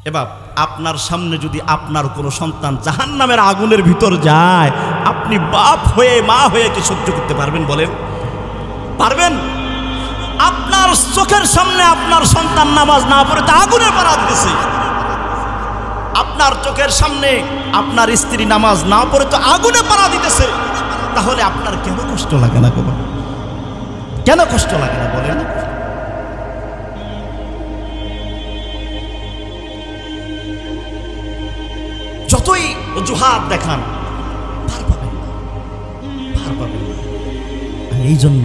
এবার আপনার সামনে যদি আপনার কোনো সন্তান জাহান্নামের আগুনের ভিতর যায়, আপনি বাপ হয়ে মা হয়ে কি সহ্য করতে পারবেন বলেন? পারবেন? আপনার চোখের সামনে আপনার সন্তান নামাজ না পড়ে তা আগুনে পাড়া দিতেছে, আপনার চোখের সামনে আপনার স্ত্রী নামাজ না পড়ে তো আগুনে পাড়া দিতেছে, তাহলে আপনার কেন কষ্ট লাগে না? কেন কষ্ট লাগে না বলেন? যতই অজুহাত দেখান পার পাবেন না, পার পাবেন না। এই জন্য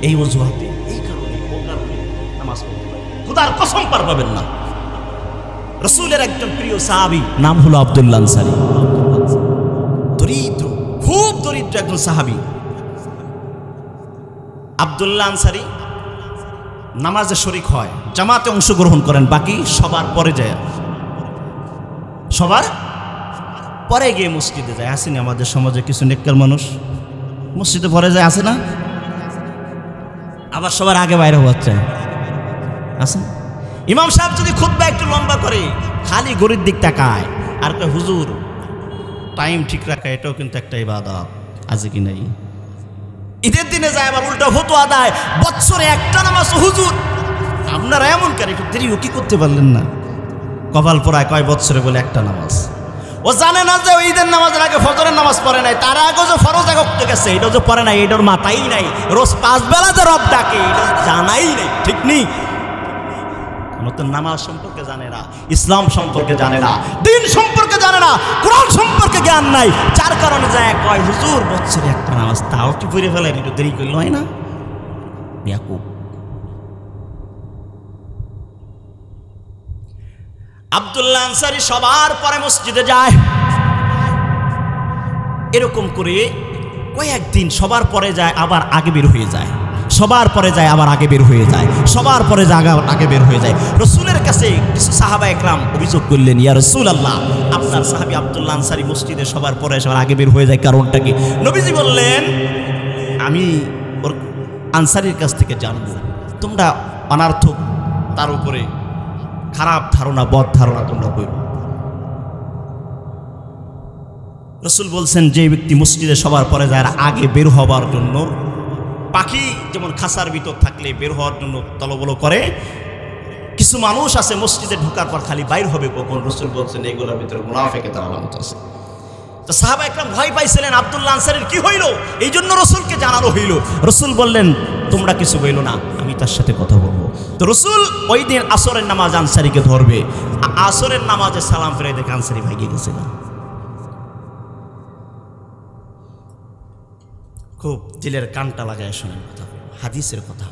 এই অজুহাতে এই কারণে নামাজ পড়তে পারেন, খোদার কসম পার পাবেন না। রাসূলের একজন প্রিয় সাহাবী নাম হলো আব্দুল্লাহ আনসারী, দরিদ্র, খুব দরিদ্র একজন সাহাবী। আব্দুল্লাহ আনসারী নামাজে শরীক হয়, জামাতে অংশগ্রহণ করেন, বাকি সবার পরে যায়, সবার পরে গিয়ে মসজিদে যায়। আসেনি আমাদের সমাজে কিছু নেককার মানুষ মসজিদে পরে যায়, আসে না? আবার সবার আগে বাইরে হচ্ছে, আসে। ইমাম সাহেব যদি খুতবা একটু লম্বা করে, খালি গরির দিক তাকায় আর কয় হুজুর টাইম ঠিক রাখা, এটাও কিন্তু একটা ইবাদত, আছে কি নাই? ঈদের দিনে যায় আবার উল্টা ফতোয়া দেয়, বৎসরে একটা নামাজ হুজুর, আপনারা এমন কেন একটু দেরি কি করতে পারলেন না? কপাল পোড়ায় কয় বৎসরে বলে একটা নামাজ। ও জানে না যে ঈদের নামাজের আগে ফজরের নামাজ পড়ে নাই, তার আগে যে ফরজ আগে উঠতে গেছে এটাও যে পড়ে নাই, এটার মাথাই নাই। রোজ 5 বেলা যে রব ডাকে এটা জানাই নেই, ঠিক নেই। নতুন নামাজ সম্পর্কে জানে না, ইসলাম সম্পর্কে জানে না, দিন সম্পর্কে জানে না, কোরআন সম্পর্কে জ্ঞান নাই, যার কারণে যায় কয় হুজুর বৎসরে একটা নামাজ, তাও কি পড়ে ফেলেন, একটু দেরি করলে হয় না? বেয়াকুব। আব্দুল্লাহ আনসারী সবার পরে মসজিদে যায়, এরকম করে কয়েকদিন সবার পরে যায় আবার আগে বের হয়ে যায়, সবার পরে যায় আবার আগে বের হয়ে যায়, সবার পরে যায় আগে বের হয়ে যায়। রাসূলের কাছে কিছু সাহাবা একরাম অভিযোগ করলেন, ইয়া রাসূলুল্লাহ, আপনার সাহাবী আব্দুল্লাহ আনসারী মসজিদে সবার পরে সবার আগে বের হয়ে যায়, কারণটা কি? নবীজি বললেন, আমি ওর আনসারীর কাছ থেকে জানবো, তোমরা অনার্থক তার উপরে খারাপ ধারণা, বদ ধারণা তোমরা করো। রাসূল বলছেন, যে ব্যক্তি মসজিদে সবার পরে যায় আগে বের হবার জন্য, পাখি যেমন খাঁচার ভিতর থাকলে বের হওয়ার জন্য তলবলো করে, কিছু মানুষ আছে মসজিদে ঢোকার পর খালি বাইর হবে কখন। রাসূল বলছেন এগুলোর ভিতরে মুনাফিকের আলামত আছে। তো সাহাবা একরাম ভয় পাইছিলেন আব্দুল্লাহ আনসারীর কি হইল, এই জন্য রাসূলকে জানানো হইল। রাসূল বললেন, তোমরা কিছু বইল না, আমি তার সাথে কথা বলবো। তো রাসূল ওই দিন আসরের নামাজ আনসারীকে ধরবে, আসরের নামাজে সালাম ফিরে দেখে আনসারী ভাইগে গেছে না। খুব দিলের কানটা লাগায় শোনেন কথা, হাদিসের কথা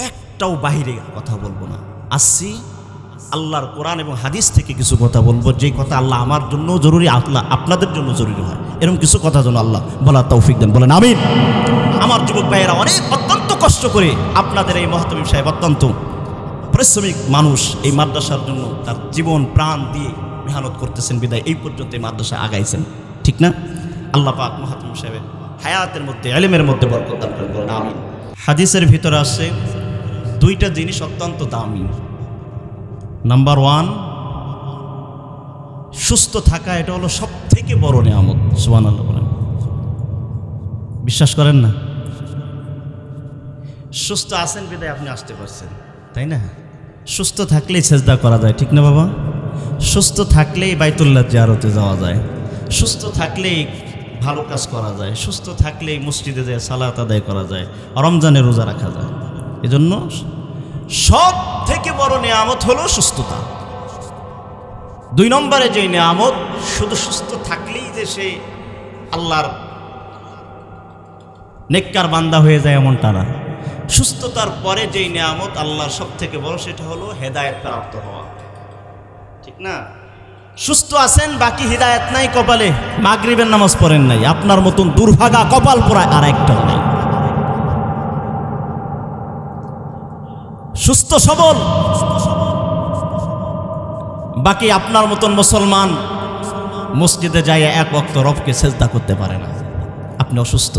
একটাও বাহিরে কথা বলবো না। আসছি আল্লাহর কোরআন এবং হাদিস থেকে কিছু কথা বলবো, যে কথা আল্লাহ আমার জন্য জরুরি, আল্লাহ আপনাদের জন্য জরুরি হয়, এরকম কিছু কথা যেন আল্লাহ বলার তৌফিক দেন, বলেন আমিন। আমার যুবক ভাইয়েরা অত্যন্ত কষ্ট করে, আপনাদের এই মহতামিম সাহেব অত্যন্ত পরিশ্রমিক মানুষ, এই মাদ্রাসার জন্য তার জীবন প্রাণ দিয়ে মেহনত করতেছেন, বিদায় এই পর্যন্ত এই মাদ্রাসা আগাইছেন, ঠিক না? আল্লাহ পাক মহতামিম সাহেবের হায়াতের মধ্যে, ইলমের মধ্যে বরকত দান করেন, বলেন আমিন। হাদিসের ভিতরে আছে দুইটা জিনিস অত্যন্ত দামি। নাম্বার 1, সুস্থ থাকা, এটা হলো সব থেকে বড় নিয়ামত। সুবহানাল্লাহ বলেন, বিশ্বাস করেন না? সুস্থ আছেন বিদায় আপনি আসতে পারছেন, তাই না? সুস্থ থাকলেই সেজদা করা যায়, ঠিক না বাবা? সুস্থ থাকলেই বাইতুল্লাহ জিয়ারতে যাওয়া যায়, সুস্থ থাকলেই ভালো কাজ করা যায়, সুস্থ থাকলেই মসজিদে যায় সালাত আদায় করা যায়, রমজানে রোজা রাখা যায়। এজন্য সব থেকে বড় নিয়ামত হলো সুস্থতা। 2 নম্বরে যে নিয়ামত, শুধু সুস্থ থাকলেই যে সে আল্লাহর নেককার বান্দা হয়ে যায় এমনটা না। সুস্থতার পরে যেই নিয়ামত আল্লাহর সব থেকে বড়, সেটা হলো হেদায়েত প্রাপ্ত হওয়া, ঠিক না? সুস্থ আছেন, বাকি হিদায়াত নাই কপালে, মাগরিবের নামাজ পড়েন নাই, আপনার মতন দুর্ভাগা কপাল পোড়ায় আর একটাও নাই। সুস্থ সবল, বাকি আপনার মতন মুসলমান মসজিদে যায় এক ওয়াক্ত রবকে সেজদা করতে পারে না। আপনি অসুস্থ,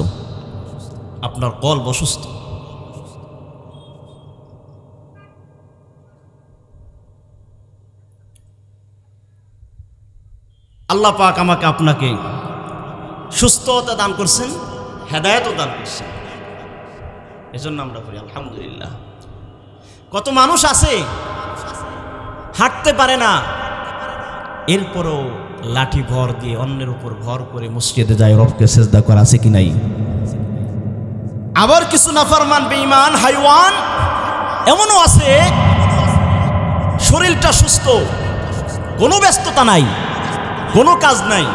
আপনার কলব অসুস্থ। আল্লাহ পাক আমাকে আপনাকে সুস্থতা দান করছেন, হেদায়েতও দান করছেন, এজন্য আমরা করি আলহামদুলিল্লাহ। কত মানুষ আছে হাঁটতে পারে না, এরপরও লাঠি ভর দিয়ে অন্যের উপর ভর করে মসজিদে যায় রবকে সেজদা করা আছে কি নাই? আবার কিছু নাফরমান বেঈমান হাইওয়ান এমনও আছে, শরীরটা সুস্থ, কোনো ব্যস্ততা নাই, কোনো কাজ নাই,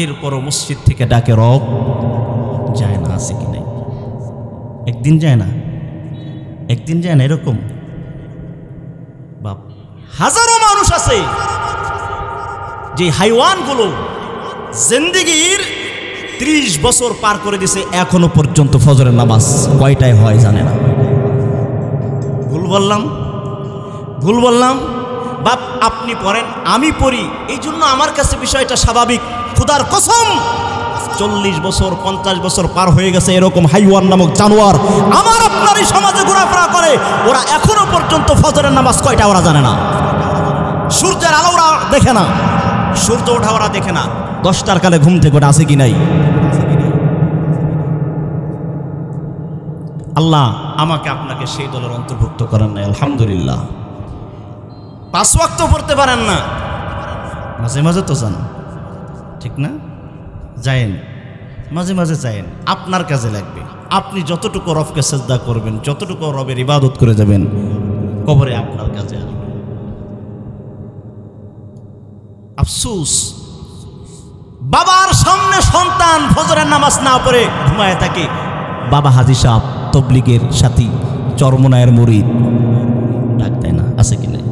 এরপরও মসজিদ থেকে ডাকে রব, যায় না, আছে কি নাই? একদিন যায় না, একদিন যায় না, এরকম বাপ হাজারো মানুষ আছে যে হাইওয়ানগুলো জিন্দেগির 30 বছর পার করে দিছে, এখনো পর্যন্ত ফজরের নামাজ কয়টায় হয় জানে না। ভুল বললাম, ভুল বললাম বাপ? আপনি পড়েন, আমি পড়ি, এই জন্য আমার কাছে বিষয়টা স্বাভাবিক। খুদার কসম 40 বছর 50 বছর পার হয়ে গেছে, এরকম হাইওয়ান নামক জানোয়ার আমার আপনার এই সমাজে ঘোরাফেরা করে, ওরা এখনো পর্যন্ত ফজরের নামাজ কয়টা ওরা জানে না। সূর্যের আলো ওরা দেখে না, সূর্য ওঠা ওরা দেখে না, 10টার কালে ঘুম থেকে ওটা আছে কি নাই? আল্লাহ আমাকে আপনাকে সেই দলের অন্তর্ভুক্ত করেন নাই, আলহামদুলিল্লাহ। 5 ওয়াক্ত পড়তে পারেন না, মাঝে মাঝে তো যান, ঠিক না? যায়েন, মাঝে মাঝে যায়েন, আপনার কাজে লাগবে। আপনি যতটুকু রবকে সেজদা করবেন, যতটুকু রবের ইবাদত করে যাবেন, কবরে আপনার কাজে আসবে। আফসোস, বাবার সামনে সন্তান ফজরের নামাজ না পড়ে ঘুমায় থাকে। বাবা হাজী সাহেব, তবলিগের সাথী, চরমনায়ের মুরিদ, ডাক দেয় না, আছে কি নাই?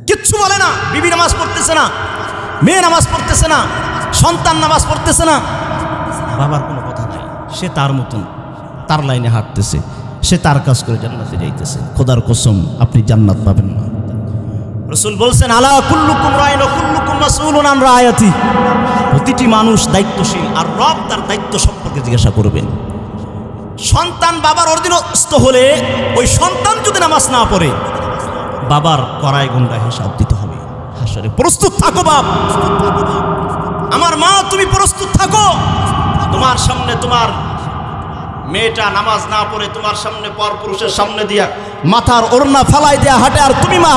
কিচ্ছু বলে না, বিবি নামাজ পড়তেছে না, মেয়ে নামাজ পড়তেছে না, সন্তান নামাজ পড়তেছে না, বাবার কোনো কথা নাই। সে তার মতন তার লাইনে হাঁটতেছে, সে তার কাজ করে জান্নাতে যাইতেছে। খোদার কসম আপনি জান্নাত পাবেন না। রাসূল বলছেন, আলা কুল্লুকুম রাইন ওয়া কুল্লুকুম মাসউলুন আন রায়াতি, প্রতিটি মানুষ দায়িত্বশীল, আর রব তার দায়িত্ব সম্পর্কে জিজ্ঞাসা করবেন। সন্তান বাবার অধীনস্থ হলে ওই সন্তান যদি নামাজ না পড়ে, বাবার কড়াই গন্ডা হিসাব দিতে হবে হাসরে। প্রস্তুত থাকো বাপ, আমার মা, তুমি প্রস্তুত থাকো। তোমার সামনে তোমার মেয়েটা নামাজ না পড়ে তোমার সামনে পর পুরুষের সামনে দিয়া মাথার ওড়না ফালাই দেয়া হাঁটে, আর তুমি মা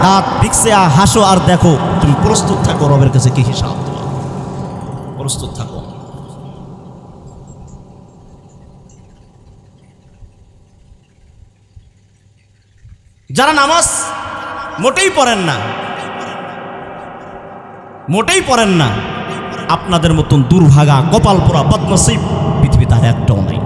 দাঁত ভিক্ষে হাসো আর দেখো। তুমি প্রস্তুত থাকো রবের কাছে কি হিসাব দেওয়া, প্রস্তুত থাকো। যারা নামাজ মোটেই পড়েন না, মোটেই পড়েন না, আপনাদের মতন দুর্ভাগা কপাল পোড়া বদনসিব পৃথিবীতে আর একটাও নাই।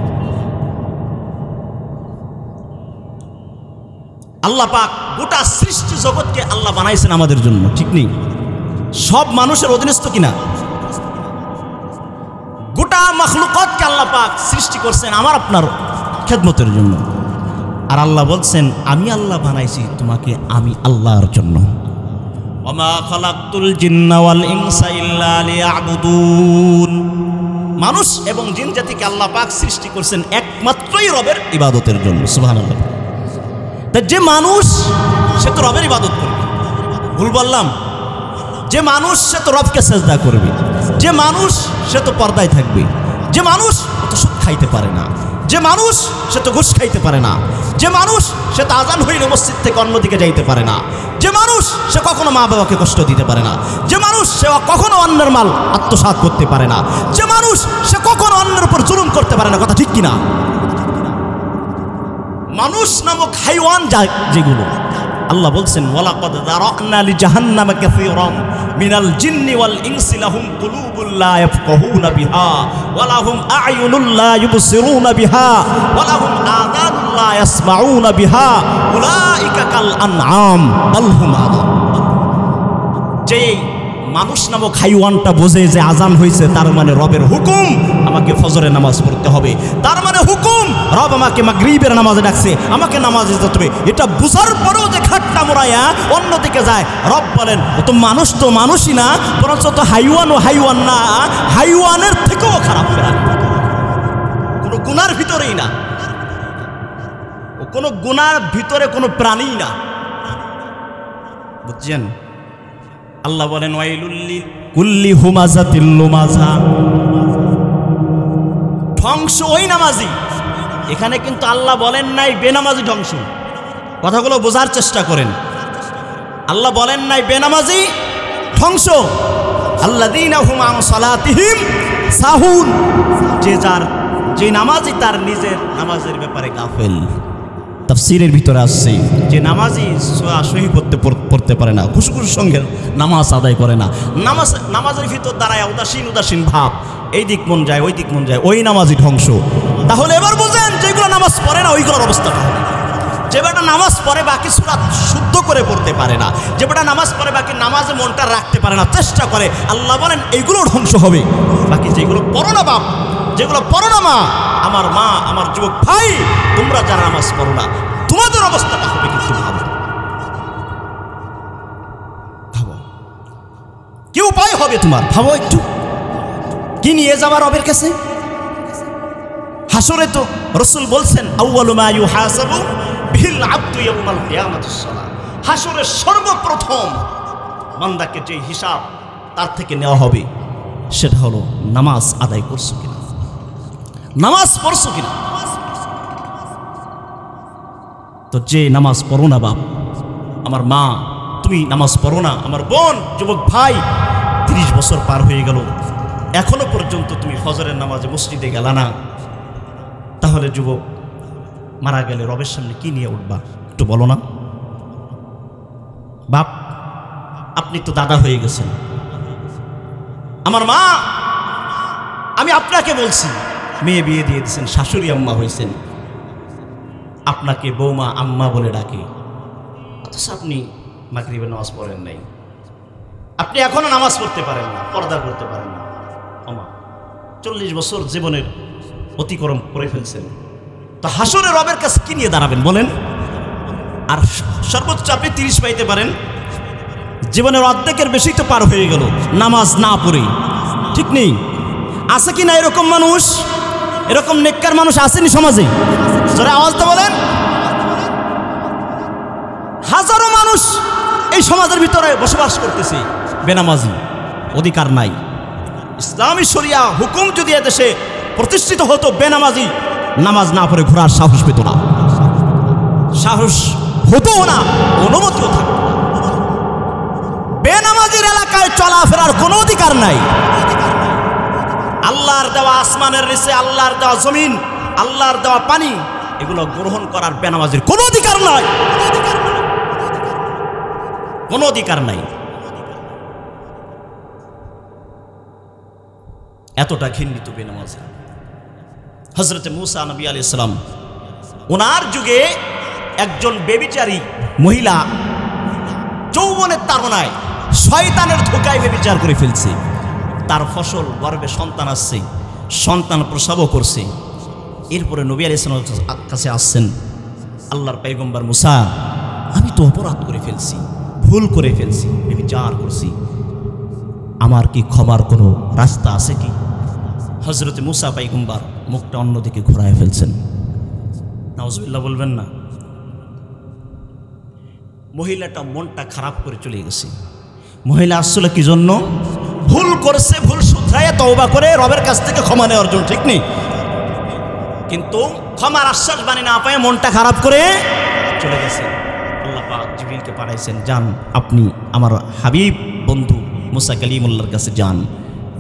আল্লাহ পাক গোটা সৃষ্টি জগৎকে আল্লাহ বানাইছেন আমাদের জন্য, ঠিক নেই? সব মানুষের অধীনস্থ কিনা? গোটা মাখলুকাতকে আল্লাহ পাক সৃষ্টি করছেন আমার আপনার খেদমতের জন্য। আর আল্লাহ বলছেন, আমি আল্লাহ বানাইছি তোমাকে আমি আল্লাহর জন্য। ওমা খালাকতুল জিন্না ওয়াল ইনসা ইল্লা লিয়াবুদুন, মানুষ এবং জিন জাতিকে আল্লাহ পাক সৃষ্টি করছেন একমাত্রই রবের ইবাদতের জন্য। সুবহানাল্লাহ। তা যে মানুষ সে তো রবের ইবাদত করবে, ভুল বললাম? যে মানুষ সে তো রবকে সেজদা করবে, যে মানুষ সে তো পর্দায় থাকবে, যে মানুষ তো সুদ খাইতে পারে না, যে মানুষ সে তো ঘুষ খাইতে পারে না, যে মানুষ সে তো আজান হইলে মসজিদ থেকে অন্যদিকে যাইতে পারে না, যে মানুষ সে কখনো মা বাবাকে কষ্ট দিতে পারে না, যে মানুষ সে কখনো অন্যের মাল আত্মসাৎ করতে পারে না, যে মানুষ সে কখনো অন্যের উপর জুলুম করতে পারে না। কথা ঠিক কিনা? মানুষ নামক হাইওয়ান যেগুলো, আল্লাহ বলছেন, ওয়ালাকাদ যারানা লিজাহান্নামা কাসীরাম মিনাল জিন্নি ওয়াল ইনসি লাহুম কুলুবুল লা ইয়াফকাহুনা বিহা ওয়া লাহুম আ'য়ুনুল লা ইবসিরুনা বিহা ওয়া লাহুম আযানুল লা ইয়াসমাউনা বিহা উলাইকা কাল আনআম বাল হুম আযাল। যে মানুষ নামক হাইওয়ানটা বোঝে যে আজান হয়েছে, তার মানে রবের হুকুম আমাকে ফজরের নামাজ পড়তে হবে, তার মানে হুকুম রব আমাকে মাগরিবের নামাজে ডাকছে, আমাকে নামাজে যেতে হবে, এটা বুঝার পরেও যে খাট্টা মোড়াইয়া অন্যদিকে যায়, রব বলেন ও তো মানুষ, তো মানুষই না, বরঞ্চ তো হাইওয়ান ও হাইওয়ান না, হাইওয়ানের থেকেও খারাপ প্রাণী, কোনো গুনার ভিতরেই না, ও কোনো গুনার ভিতরে কোনো প্রাণী না। বুঝছেন? আল্লাহ বলেন ওয়াইলুল কুল্লি হুমাজাতিল লুমাজা, ধ্বংস ওই নামাজি। এখানে কিন্তু আল্লাহ বলেন নাই বেনামাজি ধ্বংস। কথাগুলো বোঝার চেষ্টা করেন। আল্লাহ বলেন নাই বেনামাজি ধ্বংস। আল্লাযীনা হুম আন সালাতিহিম সাহুন, যে নামাজি তার নিজের নামাজের ব্যাপারে গাফেল। তাফসীরের ভিতরে আসছে যে নামাজি সহি পড়তে পারে না, খুশখুশির সঙ্গে নামাজ আদায় করে না, নামাজের ভিতর দাঁড়ায় উদাসীন ভাব, এই দিক মন যায় ওই দিক মন যায়, ওই নামাজি ধ্বংস। তাহলে এবার বোঝেন যেগুলো নামাজ পড়ে না ওইগুলোর অবস্থাটা হবে। যে বেটা নামাজ পড়ে বাকি সূরা শুদ্ধ করে পড়তে পারে না, যে বেটা নামাজ পড়ে বাকি নামাজে মনটা রাখতে পারে না, চেষ্টা করে, আল্লাহ বলেন এইগুলো ধ্বংস হবে। বাকি যেগুলো পড়ো না বাপ, যেগুলো পড়ো না মা, আমার যুবক ভাই, তোমরা যারা নামাজ পড়ো না তোমাদের অবস্থাটা হবে কিন্তু ভাবো কি উপায় হবে তোমার, ভাবো একটু। কি নিয়ে যাওয়া রবের কাছে? হাসরে তো রাসূল বলছেন আউয়ালু মা ইউহাসাবু বিল আবদু ইয়াউমাল কিয়ামাতিস সালাহ, হাসরের সর্বপ্রথম বান্দাকে যে হিসাব তার থেকে নেওয়া হবে সেটা হলো নামাজ আদায় করছো কিনা, নামাজ পড়ছো কিনা। তো যে নামাজ পড়ো না বাপ, আমার মা তুমি নামাজ পড়ো না, আমার বোন যুবক ভাই 30 বছর পার হয়ে গেল এখনো পর্যন্ত তুমি ফজরের নামাজে মসজিদে গেলা না, তাহলে যুবক মারা গেলে রবের সামনে কি নিয়ে উঠবা একটু বলো না। বাপ আপনি তো দাদা হয়ে গেছেন, আমার মা আমি আপনাকে বলছি, মেয়ে বিয়ে দিয়ে দিয়েছেন, শাশুড়ি আম্মা হয়েছেন, আপনাকে বৌমা আম্মা বলে ডাকে, অথচ আপনি মাগরিবের নামাজ পড়েন নাই, আপনি এখনো নামাজ পড়তে পারেন না, পর্দা করতে পারেন না। আমা 40 বছর জীবনের অতিক্রম করে ফেলছেন, তো হাসরে রবের কাছে কি নিয়ে দাঁড়াবেন বলেন? আর সর্বোচ্চ আপনি 30 পাইতে পারেন, জীবনের অর্ধেকের বেশি তো পার হয়ে গেল নামাজ না পড়ে, ঠিক নেই? আছে কি না এরকম মানুষ? এরকম নেককার মানুষ আসেনি সমাজে? জোরে আওয়াজটা বলেন। হাজারো মানুষ এই সমাজের ভিতরে বসবাস করতেছে বেনামাজি, অধিকার নাই। ইসলামী শরিয়া হুকুম যদি এদেশে প্রতিষ্ঠিত হতো, বেনামাজি নামাজ না পড়ে ঘোরার সাহস পেত না, সাহস হতো না, অনুমতিও থাকতো না। বেনামাজির এলাকায় চলাফেরার কোনো অধিকার নাই। আল্লাহর দেওয়া আসমানের নিচে, আল্লাহর দেওয়া জমিন, আল্লাহর দেওয়া পানি, এগুলো গ্রহণ করার বেনামাজির কোনো অধিকার নাই, কোনো অধিকার নাই। এতটা ঘৃণিত বেনামাজি। হযরতে মূসা নবী আলাইহিস সালাম, ওনার যুগে একজন বেবিচারী মহিলা যৌবনের তাড়নায় শয়তানের ধোঁকায় বেবিচার করে ফেলছে, তার ফসল গর্ভে সন্তান আসছে, সন্তান প্রসবও করছে। এরপরে নবী আলাইহিস সালামের কাছে আসছেন, আল্লাহর পয়গম্বর মূসা, আমি তো অপরাধ করে ফেলছি, ভুল করে ফেলছি, বেবিচার করছি, আমার কি ক্ষমার কোনো রাস্তা আছে কি? হযরতে মূসা পয়গম্বর মুখটা অন্যদিকে ঘোরায় ফেলছেন। নাউজুবিল্লাহ বলবেন না। মহিলাটা মনটা খারাপ করে চলে গেছে। মহিলা আসলে কি জন্য? ভুল করছে, ভুল শুধরাইয়া তওবা করে রবের কাছ থেকে ক্ষমা নেওয়ার জন্য, ঠিক নেই? কিন্তু ক্ষমার আশ্বাস বাণী না পায় মনটা খারাপ করে চলে গেছে। আল্লাহ পাক জিবরিলকে পাঠাইছেন, যান আপনি আমার হাবিব বন্ধু মূসা কালিমুল্লাহর কাছে যান,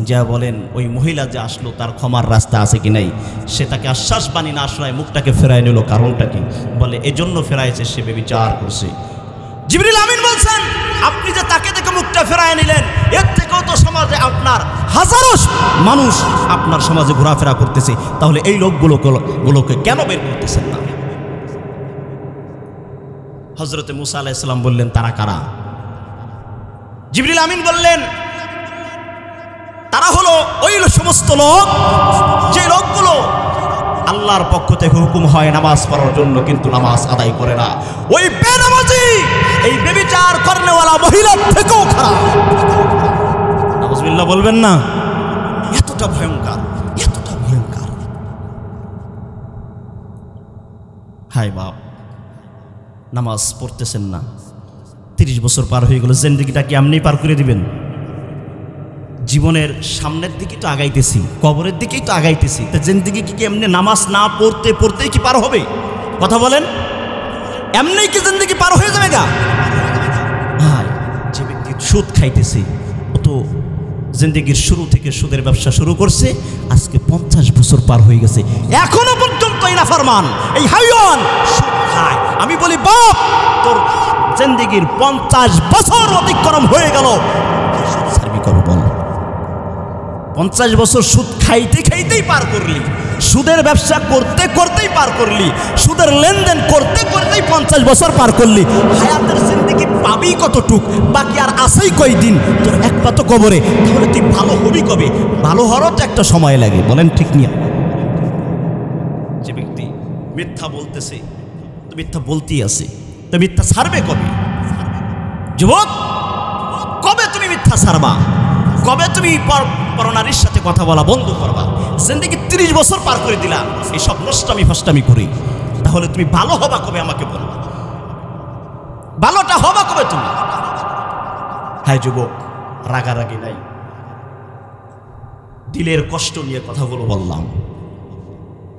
যা বলেন ওই মহিলা যে আসলো তার ক্ষমার রাস্তা আছে কি নাই। সে তাকে আশ্বাস বাণী না শোনায় মুখটাকে ফেরায় নিল, কারণটা কি? বলে এজন্য ফেরাইছে, সে বেবিচার করছে। জিবরিল আমিন বলছেন, আপনি যে তাকে দেখে মুখটা ফেরায় নিলেন, এর থেকেও তো সমাজে আপনার হাজারো মানুষ আপনার সমাজে ঘোরাফেরা করতেছে, তাহলে এই লোকগুলোকে কেন বের করতেছেন না? হযরতে মূসা আলাইহিস সালাম বললেন, তারা কারা? জিবরিল আমিন বললেন, তারা হলো ওই সমস্ত লোক, যে লোকগুলো আল্লাহর পক্ষ থেকে হুকুম হয় নামাজ পড়ার জন্য কিন্তু নামাজ আদায় করে না। ওই বেনামাজি, এই বেবিচার করনেওয়ালা মহিলার থেকেও খারাপ। নাউজুবিল্লাহ বলবেন না? এতটা ভয়ঙ্কর, এতটা ভয়ঙ্কর। হায় বাপ, নামাজ পড়তেছেন না, 30 বছর পার হয়ে গেল, জিন্দেগিটা কি এমনি পার করে দিবেন? জীবনের সামনের দিকেই তো আগাইতেছি, কবরের দিকেই তো আগাইতেছি, তা জিন্দেগি কি এমনি নামাজ না পড়তে পড়তেই কি পার হবে? কথা বলেন, এমনি কি জিন্দেগি পার হয়ে যাবে গা? ভাই, যে ব্যক্তি সুদ খাইতেছে ও তো জিন্দেগির শুরু থেকে সুদের ব্যবসা শুরু করছে, আজকে 50 বছর পার হয়ে গেছে, এখনো পর্যন্ত এই নাফরমান, এই হাইওয়ান সুদ খায়। আমি বলি বাপ, তোর জিন্দেগির 50 বছর অতিক্রম হয়ে গেল, সুদ সার্ভি করো বল। 50 বছর সুদ খাইতে খাইতেই পার করলি, সুদের ব্যবসা করতে করতেই পার করলি, সুদের লেনদেন করতে করতেই 50 বছর পার করলি। হায়াতের জিন্দেগি পাবি কতটুক, বাকি আর আছেই কয়দিন তোর এক পা তো কবরে। তাহলে তুই ভালো হবি কবে? ভালো হওয়ারও তো একটা সময় লাগে, বলেন ঠিক নিয়ে? যে ব্যক্তি মিথ্যা বলতেছে, তো মিথ্যা বলতেই আছে, তো মিথ্যা ছাড়বে কবে? যুবক, কবে তুমি মিথ্যা ছাড়বা? কবে তুমি পরনারীর সাথে কথা বলা বন্ধ করবা? জিন্দেগি 30 বছর পার করে দিলাম এইসব নষ্টামি ফাষ্টামি করি, তাহলে তুমি ভালো হবা কবে আমাকে বলো? ভালোটা হবা কবে তুমি? হ্যাঁ যুবক, রাগারাগি নাই, দিলের কষ্ট নিয়ে কথাগুলো বললাম,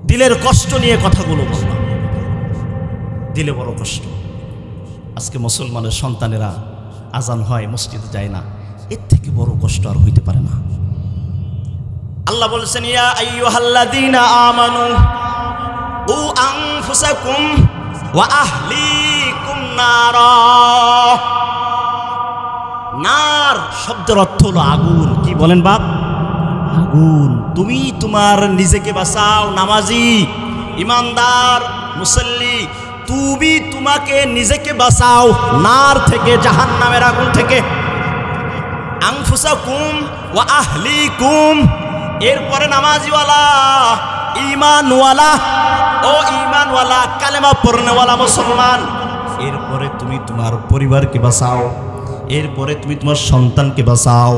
দিলের কষ্ট নিয়ে কথাগুলো বললাম। দিলে বড় কষ্ট। আজকে মুসলমানের সন্তানেরা আজান হয় মসজিদে যায় না, এর থেকে বড় কষ্ট আর হইতে পারে না। আল্লাহ বলেছেন, ইয়া আইয়ুহাল্লাযীনা আমানু কু আনফুসাকুম ওয়া আহলিকুম নারা। নার শব্দের অর্থ হলো আগুন। কি বলেন বাপ? আগুন। তুমি তোমার নিজেকে বাঁচাও, নামাজি, ইমানদার, মুসল্লি, তুমি তোমাকে নিজেকে বাঁচাও নার থেকে, জাহান্নামের আগুন থেকে। আনফুসাকুম ওয়া আহলিকুম, এরপরে নামাজিওয়ালা, ঈমানওয়ালা, ও ঈমানওয়ালা কালেমা পড়নেওয়ালা মুসলমান, এরপরে তুমি তোমার পরিবারকে বাঁচাও, এরপরে তুমি তোমার সন্তানকে বাঁচাও,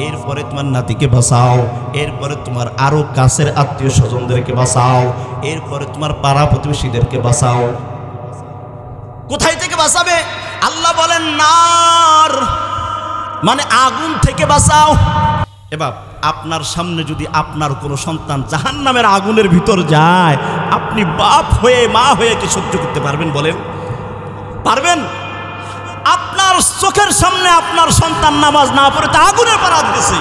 এরপরে তোমার নাতিকে বাঁচাও, এরপরে তোমার আরো কাছের আত্মীয় স্বজনদেরকে বাঁচাও, এরপরে তোমার পাড়া প্রতিবেশীদেরকে বাঁচাও। কোথায় থেকে বাঁচাবে? আল্লাহ বলেন নার, মানে আগুন থেকে বাঁচাও। এবার আপনার সামনে যদি আপনার কোনো সন্তান জাহান্নামের আগুনের ভিতর যায়, আপনি বাপ হয়ে মা হয়ে কি সহ্য করতে পারবেন? বলেন, পারবেন? আপনার চোখের সামনে আপনার সন্তান নামাজ না পড়ে তা আগুনের পাড়া দিতেছে,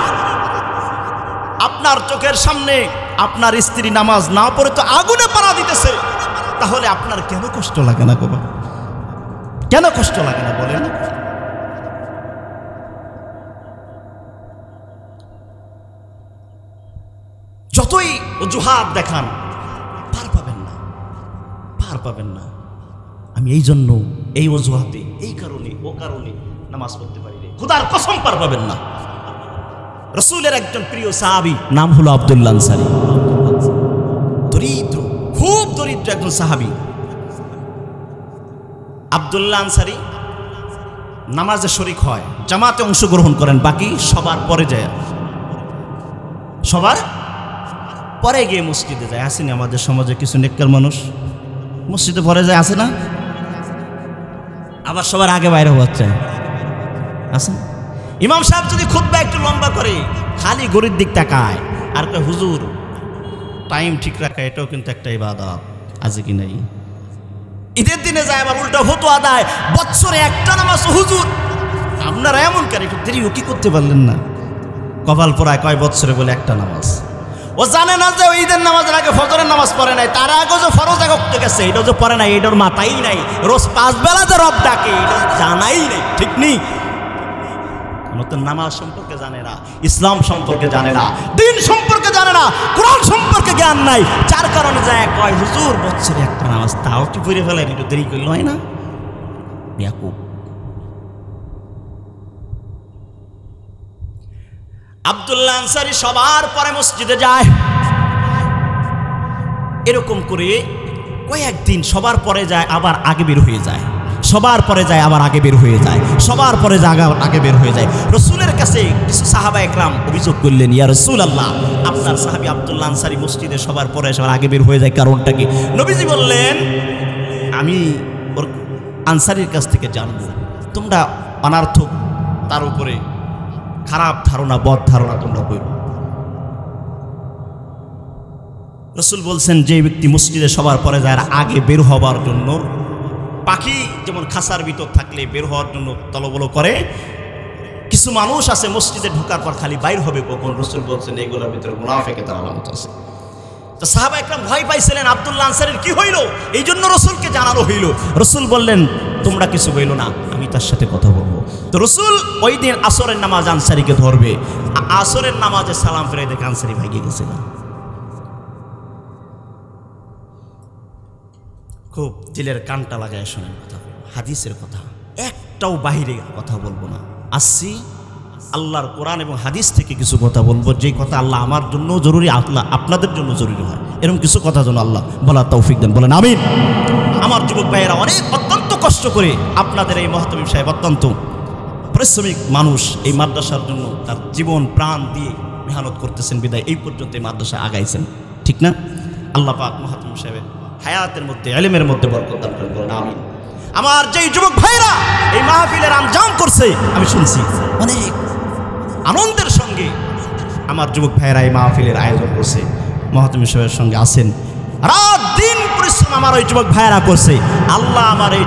আপনার চোখের সামনে আপনার স্ত্রী নামাজ না পড়ে তো আগুনে পাড়া দিতেছে, তাহলে আপনার কেন কষ্ট লাগে না? বাবা, কেন কষ্ট লাগে না বলেন? যতই অজুহাত দেখান, পার পাবেন না, পার পাবেন না। আমি এই জন্য এই অজুহাতে, এই কারণে, ও কারণে নামাজ পড়তে পারি, খোদার কসম পার পাবেন না। রাসূলের একজন প্রিয় সাহাবী, নাম হলো আব্দুল্লাহ আনসারী, দরিদ্র, খুব দরিদ্র একজন সাহাবী। আব্দুল্লাহ আনসারী নামাজে শরীক হয়, জামাতে অংশগ্রহণ করেন, বাকি সবার পরে যায়, সবার পরে গিয়ে মসজিদে যায়। আসেনি আমাদের সমাজে কিছু নেককার মানুষ মসজিদে পরে যায়, আসে না? আবার সবার আগে বাইরে হচ্ছে, আসেন। ইমাম সাহেব যদি খুতবা একটু লম্বা করে, খালি গরির দিক তাকায় আর কয় হুজুর টাইম ঠিক রাখা, এটাও কিন্তু একটা ইবাদত, আছে কি নাই? ঈদের দিনে যায় আবার উল্টা ফতোয়া দেয়, বছরে একটা নামাজ হুজুর, আপনারা এমন কেন, একটু দেরি কি করতে পারলেন না? কপাল পোড়ায়, কয় বছরে বলে একটা নামাজ। ও জানে না যে ঈদের নামাজের আগে ফজরের নামাজ পড়ে নাই, তার আগে যে ফরজ আগে গেছে এটা যে পড়ে নাই, এটার মাথাই নাই। রোজ 5 বেলা যে রব ডাকে এটা জানাই নেই, ঠিক নেই? নতুন নামাজ সম্পর্কে জানে না, ইসলাম সম্পর্কে জানে না, দিন সম্পর্কে জানে না, কোরআন সম্পর্কে জ্ঞান নাই, যার কারণে যায় কয় হুজুর বছরে একটা নামাজ, তাও কি পড়ে ফেলেন, একটু দেরি করলে হয় না? বেয়াকুব। আব্দুল্লাহ আনসারী সবার পরে মসজিদে যায়, এরকম করে কয়েকদিন সবার পরে যায়, আবার আগে বের হয়ে যায়, সবার পরে যায়, আবার আগে বের হয়ে যায়, সবার পরে যায়, আগে বের হয়ে যায়। রাসূলের কাছে কিছু সাহাবা একরাম অভিযোগ করলেন, ইয়া রাসূলুল্লাহ, আপনার সাহাবী আব্দুল্লাহ আনসারী মসজিদে সবার পরে সবার আগে বের হয়ে যায়, কারণটা কি? নবীজি বললেন, আমি ওর আনসারীর কাছ থেকে জানবো, তোমরা অনার্থক, তার উপরে খারাপ ধারণা, বদ ধারণা তোমরা কইরো। রাসূল বলছেন, যে ব্যক্তি মসজিদে সবার পরে যায় আগে বের হবার জন্য, পাখি যেমন খাঁচার ভিতর থাকলে বের হওয়ার জন্য তলবল করে, কিছু মানুষ আছে মসজিদে ঢোকার পর খালি বাইর হবে কখন। রাসূল বলছেন এগুলোর ভিতরে মুনাফিকের আলামত আছে। তো সাহাবা একরাম ভয় পাইছিলেন আব্দুল্লাহ আনসারীর কি হইল, এই জন্য রাসূলকে জানানো হইল। রাসূল বললেন, তোমরা কিছু বইল না, আমি তার সাথে কথা বলবো। তো রাসূল ওই দিন আসরের নামাজ আনসারীকে ধরবে, আসরের নামাজে সালাম ফিরে দেখে আনসারী ভাগিয়ে গেছিল। খুব দিলের কানটা লাগায় শোনেন কথা, হাদিসের কথা, একটাও বাহিরে কথা বলবো না। আসছি আল্লাহর কোরআন এবং হাদিস থেকে কিছু কথা বলবো, যে কথা আল্লাহ আমার জন্য জরুরি, আল্লাহ আপনাদের জন্য জরুরি হয়, এরকম কিছু কথা যেন আল্লাহ বলার তৌফিক দেন, বলেন আমিন। আমার যুবক ভাইয়েরা অত্যন্ত কষ্ট করে, আপনাদের এই মহতামিম সাহেব অত্যন্ত পরিশ্রমিক মানুষ, এই মাদ্রাসার জন্য তার জীবন প্রাণ দিয়ে মেহনত করতেছেন বিদায় এই পর্যন্ত এই মাদ্রাসা আগাইছেন, ঠিক না? আল্লাহ পাক মহতামিম সাহেবের হায়াতের মধ্যে, ইলমের মধ্যে বরকত দান করেন, বলেন আমিন। আমার যেই যুবক ভাইরা এই মাহফিলের আঞ্জাম করছে, আমি শুনছি অনেক আনন্দের সঙ্গে আমার যুবক ভাইরা এই মাহফিলের আয়োজন করছে, মহতামিম সাহেবের সঙ্গে আছেন, রাত দিন পরিশ্রম আমার ওই যুবক ভাইরা করছে। আল্লাহ আমার এই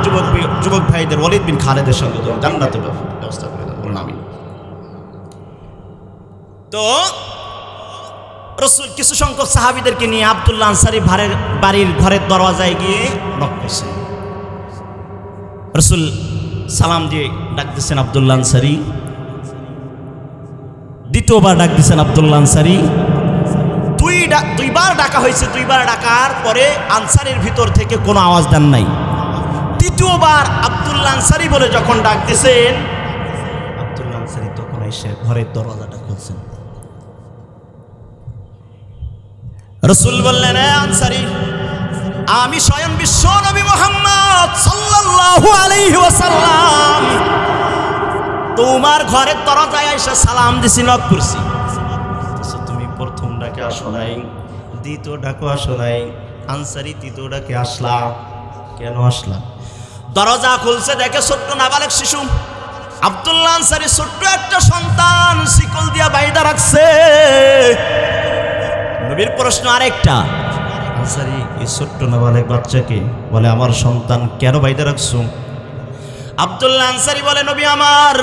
যুবক ভাইদের ওয়ালিদ বিন খালেদের সঙ্গে জান্নাতের ব্যবস্থা করে দেন, বলেন আমিন। তো রাসূল কিছু সংখ্যক সাহাবীদেরকে নিয়ে আব্দুল্লাহ আনসারী বাড়ির ঘরের দরওয়াজায় গিয়ে নক করছেন। রাসূল সালাম দিয়ে ডাক দিচ্ছেন আব্দুল্লাহ আনসারী, দ্বিতীয়বার ডাক দিচ্ছেন আব্দুল্লাহ আনসারী, দুইবার ডাকা হয়েছে। দুইবার ডাকার পরে আনসারীর ভিতর থেকে কোনো আওয়াজ দেন নাই। তৃতীয়বার আব্দুল্লাহ আনসারী বলে যখন ডাক দিচ্ছেন, আব্দুল্লাহ আনসারী তখন এসে ঘরের দরওয়াজাটা খুলছেন। রাসূল বললেন, আনসারী, আমি স্বয়ং বিশ্ব নবী মুহাম্মদ সাল্লাল্লাহু আলাইহি ওয়াসাল্লাম তোমার ঘরের দরজায় এসে সালাম দিছি, নক করছি। তুমি প্রথম ডাকে আসো নাই, দ্বিতীয় ডাকে আসো নাই, আনসারী তৃতীয় ডাকে আসলা, কেন আসলা? দরজা খুলছে, দেখে ছোট্ট নাবালক শিশু আব্দুল্লাহ আনসারী, ছোট্ট একটা সন্তান শিকল দিয়া বাইদা রাখছে। নবীর প্রশ্ন আরেকটা, আনসারী এই ছোট্ট নাবালক বাচ্চাকে, বলে আমার সন্তান, কেন বাইদা রাখছো? আব্দুল্লাহ আনসারী বলে, নবী আমার,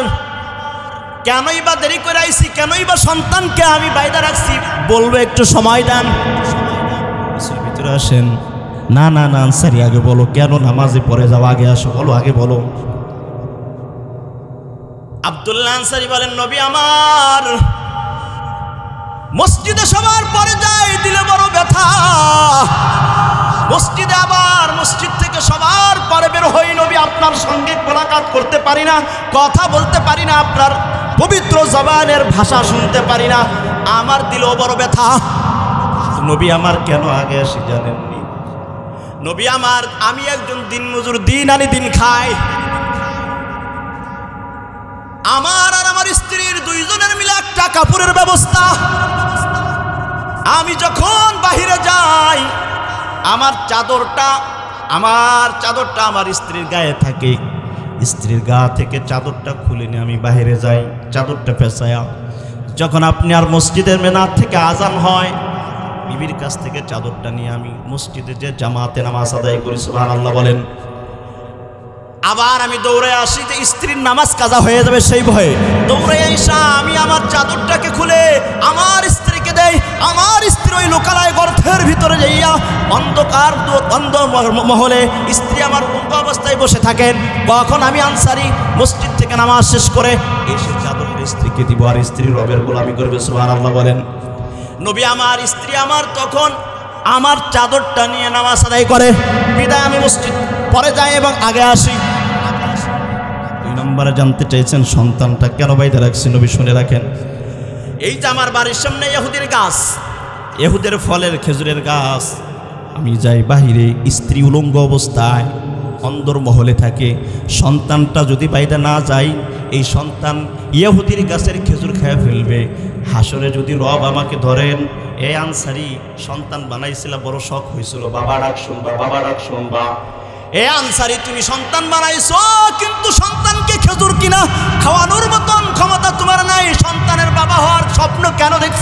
কেনই বা দেরি করে আইছি, কেনই বা সন্তানকে আমি বাইদা রাখছি, বলবো, একটু সময় দেন। ভিতরে আসেন। না না না আনসারী, আগে বলো, কেন নামাজে পড়ে যাও, আগে আসো, বলো, আগে বলো। আব্দুল্লাহ আনসারী বলেন, নবী আমার, মসজিদে সবার পরে যাই, দিলে বড় ব্যথা, মসজিদে আবার মসজিদ থেকে সবার পরে বের হই, নবী আপনার সঙ্গে মোলাকাত করতে পারি না, কথা বলতে পারি না, আপনার পবিত্র জবানের ভাষা শুনতে পারি না, আমার দিলেও বড় ব্যথা। নবী আমার কেন আগে আসি জানেননি? নবী আমার, আমি একজন দিনমজুর, দিন আনি দিন খাই, আমার আর আমার স্ত্রীর দুইজনের মিলে একটা কাপড়ের ব্যবস্থা। আমি যখন বাহিরে যাই, আমার চাদরটা আমার স্ত্রীর গায়ে থাকে, স্ত্রীর গা থেকে চাদরটা খুলে নিয়ে আমি বাহিরে যাই, চাদরটা পেঁচায়া। যখন আপনি আর মসজিদের মিনার থেকে আজান হয়, বিবির কাছ থেকে চাদরটা নিয়ে আমি মসজিদে যে জামাতে নামাজ আদায় করি, সুবহানাল্লাহ বলেন। আবার আমি দৌড়ে আসি যে স্ত্রীর নামাজ কাজা হয়ে যাবে সেই ভয়ে, দৌড়ে এসে আমি আমার চাদরটাকে খুলে আমার স্ত্রীকে দেই। আমার স্ত্রী ওই লোকালয় গর্তের ভিতরে যাইয়া অন্ধকার অন্ধ মহলে স্ত্রী আমার উলঙ্গ অবস্থায় বসে থাকেন। কখন আমি আনসারী মসজিদ থেকে নামাজ শেষ করে এসে চাদরের স্ত্রীকে দিব, আর স্ত্রীর রবের গোলামি করবে, সুবহানাল্লাহ বলেন। নবী আমার, স্ত্রী আমার তখন আমার চাদরটা নিয়ে নামাজ আদায় করে, বিদায় আমি মসজিদ পরে যাই এবং আগে আসি। 2 নম্বরে জানতে চাইছেন সন্তানটা কেন বাইদা রাখছি, নবী শুনে রাখেন। এই যে আমার বাড়ির সামনে ইহুদির গাছ, ইহুদের ফলের খেজুরের গাছ, আমি যাই বাহিরে, স্ত্রী উলঙ্গ অবস্থায় অন্দরমহলে থাকে, সন্তানটা যদি বাইদা না যায়, এই সন্তান ইহুদির গাছের খেজুর খেয়ে ফেলবে। হাসরে যদি রব আমাকে ধরেন, এ আনসারী সন্তান বানাইছিল, বড় শখ হয়েছিল, বাবা ডাক শুনবা, বাবা ডাক শুনবা। এ আনসারী তুমি সন্তান বানাইছো, কিন্তু সন্তানকে খেজুর কিনা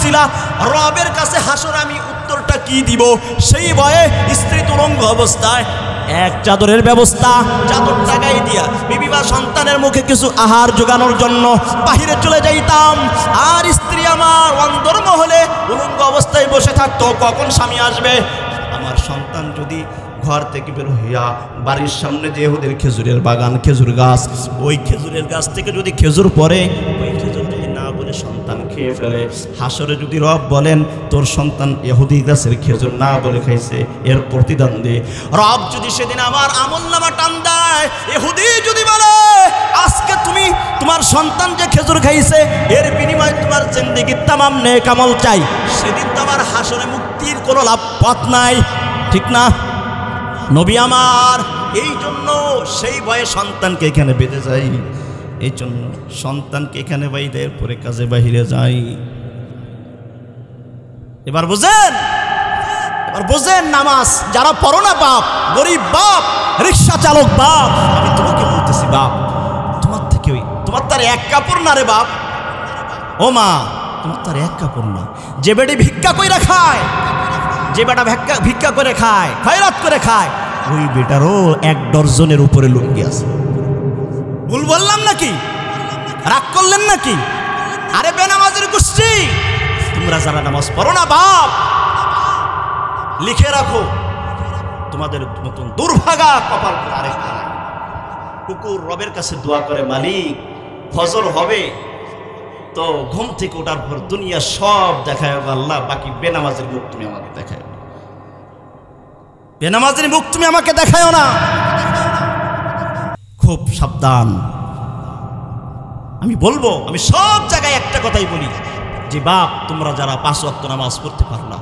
ওসিলা রবের কাছে হাসরে আমি উত্তরটা কি দিব সেই ভয়ে স্ত্রী তুরঙ্গ অবস্থায় এক চাদরের ব্যবস্থা, চাদরটা গায়ে দিয়া বিবি বা সন্তানের মুখে কিছু আহার জোগানোর জন্য বাহিরে চলে যাইতাম। আর স্ত্রী আমার অন্দরমহলে উলঙ্গ অবস্থায় বসে থাকতো, কখন স্বামী আসবে। আমার সন্তান যদি ঘর থেকে বের হইয়া বাড়ির সামনে যে ওদের খেজুরের বাগান, খেজুর গাছ, ওই খেজুরের গাছ থেকে যদি খেজুর পড়ে, ওই খেজুর যদি না বলে সন্তান খেয়ে ফেলে, হাসরে যদি রব বলেন তোর সন্তান ইহুদি গাছের খেজুর না বলে খাইছে, এর প্রতিদান দে। রব যদি সেদিন আমার আমলনামা টান দেয়, ইহুদি যদি বলে আজকে তুমি তোমার সন্তান যে খেজুর খাইছে এর বিনিময়ে তোমার জিন্দেগির তামাম নেক আমল চাই, সেদিন তো আমার হাসরে মুক্তির কোনো লাভ পথ নাই, ঠিক না? নবী আমার এই জন্য সেই ভয়ে সন্তানকে এখানে বেঁধে যাই, এই জন্য সন্তানকে এখানে বাইরে পরে কাজে বাহিরে যাই। এবার বুঝেন, এবার বুঝেন নামাজ যারা পড়ো না বাপ, গরিব বাপ, রিক্সা চালক বাপ, আমি তোমাকে বলতেছি বাপ, তোমার থেকে তোমার তার এক কাপড় না রে বাপ, ও মা তোমার তার এক কাপড় না। যে বেটি ভিক্ষা কইরা খায়, যে বেটা ভিক্ষা করে খায়, খয়রাত করে খায়, ওই বেটারও 1 ডজনের উপরে লুঙ্গি আছে। ভুল বললাম নাকি? রাগ করলেন নাকি? আরে বেনামাজের গোষ্ঠী, তোমরা যারা নামাজ পড়ো না বাপ, লিখে রাখো তোমাদের মতন দুর্ভাগা কপাল আরেকটা নাই। কুকুর রবের কাছে দোয়া করে, মালিক ফজর হবে তো ঘুম থেকে ওঠার পর দুনিয়া সব দেখায় আল্লাহ, বাকি বেনামাজের মুখ তুমি আমাকে দেখায়, বেনামাজের মুখ তুমি আমাকে দেখায় না। খুব সাবধান। আমি বলবো, আমি সব জায়গায় একটা কথাই বলি যে বাপ তোমরা যারা 5 ওয়াক্ত নামাজ পড়তে পারো না,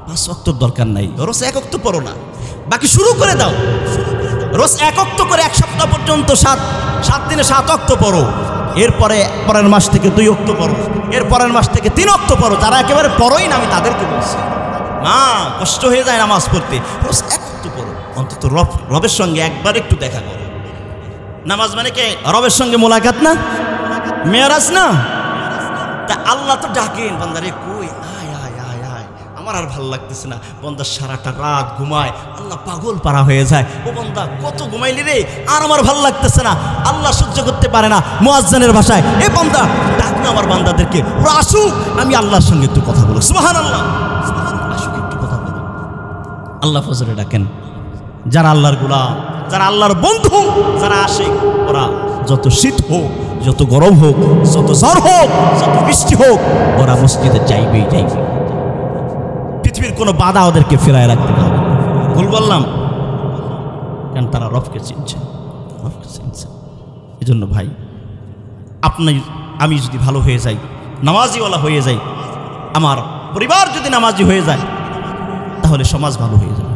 5 ওয়াক্তর দরকার নাই, রোজ 1 ওয়াক্ত পড়ো না, বাকি শুরু করে দাও। রোজ 1 ওয়াক্ত করে 1 সপ্তাহ পর্যন্ত 7 দিনে 7 ওয়াক্ত পড়ো, এরপরে পরের মাস থেকে 2 ওয়াক্ত পড়ো, এর পরের মাস থেকে 3 ওয়াক্ত পড়ো। যারা একেবারে পড়োই না আমি তাদেরকে বলছি, মা কষ্ট হয়ে যায় নামাজ পড়তে, রোজ 1 ওয়াক্ত পড়ো, অন্তত রবের সঙ্গে একবার একটু দেখা করো। নামাজ মানে কে? রবের সঙ্গে মোলাকাত না, মেরাজ না? তা আল্লাহ তো ডাকেন বান্দারে, কই আয় আয় আয় আয়, আমার আর ভাল লাগতেছে না। বন্দা সারাটা রাত ঘুমায়, আল্লাহ পাগল পারা হয়ে যায়, ও বন্দা কত ঘুমাইলি রে, আর আমার ভাল লাগতেছে না। আল্লাহ সহ্য করতে পারে না, মুয়াজ্জিনের ভাষায় এ বন্দা ডাক না আমার বান্দাদেরকে, ওরা আসুক, আমি আল্লাহর সঙ্গে একটু কথা বলবো। সুবহানাল্লাহ, আসুক একটু কথা বলবো। আল্লাহ ফজরে ডাকেন। যারা আল্লাহর গোলাম, যারা আল্লাহর বন্ধু, যারা আশিক, ওরা যত শীত হোক, যত গরম হোক, যত ঝড় হোক, যত বৃষ্টি হোক, ওরা মসজিদে যাইবেই যাইবে। পৃথিবীর কোনো বাধা ওদেরকে ফেরায় রাখতে পারবে। ভুল বললাম? কারণ তারা রবকে চিনছে, রবকে চিনছে। এই জন্য ভাই, আমি যদি ভালো হয়ে যাই, নামাজিওয়ালা হয়ে যাই, আমার পরিবার যদি নামাজি হয়ে যায়, তাহলে সমাজ ভালো হয়ে যাবে,